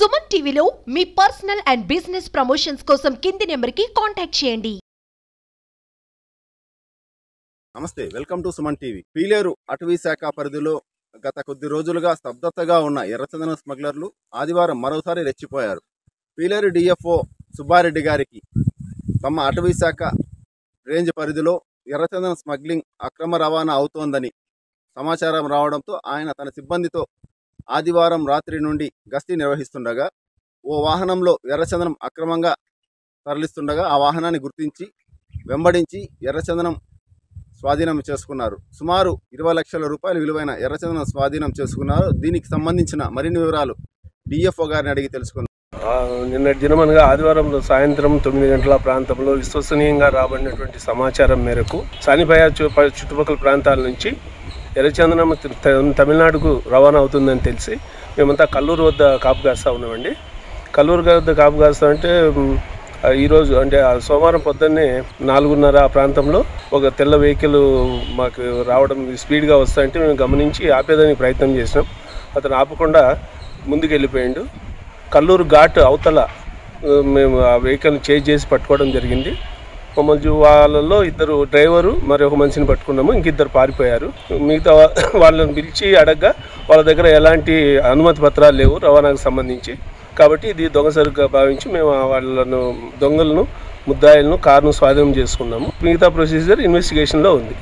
సుమన్ టీవీలో మీ personal and business promotions కోసం కింది నెంబర్కి కాంటాక్ట్ చేయండి. నమస్తే, welcome to Suman TV. Pileru అటవీ శాఖ పరిధిలో గత కొద్ది రోజులుగా స్తబ్దతగా ఉన్న ఎర్రచందనం స్మగ్లర్లు ఆదివారం మరోసారి రెచ్చిపోయారు. పీలేరు డిఎఫ్ఓ సుబ్బారెడ్డి గారికి తమ అటవీ శాఖ రేంజ్ పరిధిలో ఎర్రచందనం స్మగ్లింగ్ అక్రమ రవాణా అవుతోందని సమాచారం రావడంతో ఆయన తన సిబ్బందితో ఆదివారం రాత్రి నుండి గస్తీ నిర్వహిస్తుండగా ఓ వాహనంలో ఎర్రచందనం అక్రమంగా తరలిస్తుండగా ఆ వాహనాన్ని గుర్తించి వెంబడించి ఎర్రచందనం స్వాధీనం చేసుకున్నారు. సుమారు 20 లక్షల రూపాయల విలువైన ఎర్రచందనం స్వాధీనం చేసుకున్నారు. దీనికి సంబంధించిన మరిన్ని వివరాలు డిఎఫ్ఓ గారిని అడిగి తెలుసుకుందాం. నిన్నటి దినమనగా ఆదివారం సాయంత్రం 9 గంటల ప్రాంతంలో విశ్వసనీయంగా రాబడినటువంటి సమాచారం మేరకు సానిపయ చుట్టుపక్కల ప్రాంతాల నుంచి ఎర్రచందనం తమిళనాడుకు రవాణా అవుతుందని తెలిసి మేమంతా కల్లూరు వద్ద కాపు కాస్తూ ఉన్నామండి. కల్లూరు వద్ద కాపు కాస్తా అంటే ఈరోజు అంటే సోమవారం పొద్దున్నే 4:30 ప్రాంతంలో ఒక తెల్ల వెహికల్ మాకు రావడం స్పీడ్గా వస్తాయంటే మేము గమనించి ఆపేదానికి ప్రయత్నం చేసినాం. అతను ఆపకుండా ముందుకు వెళ్ళిపోయాడు. కల్లూరు ఘాట్ అవతల మేము ఆ వెహికల్ని చేజ్ చేసి పట్టుకోవడం జరిగింది. మమ్మల్ని వాళ్ళలో ఇద్దరు డ్రైవరు మరి ఒక మనిషిని పట్టుకున్నాము, ఇంకిద్దరు పారిపోయారు. మిగతా వాళ్ళని పిలిచి అడగగా వాళ్ళ దగ్గర ఎలాంటి అనుమతి పత్రాలు లేవు రవాణాకు సంబంధించి. కాబట్టి ఇది దొంగ సరుకుగా భావించి మేము దొంగలను ముద్దాయిలను కారును స్వాధీనం చేసుకున్నాము. మిగతా ప్రొసీజర్ ఇన్వెస్టిగేషన్లో ఉంది.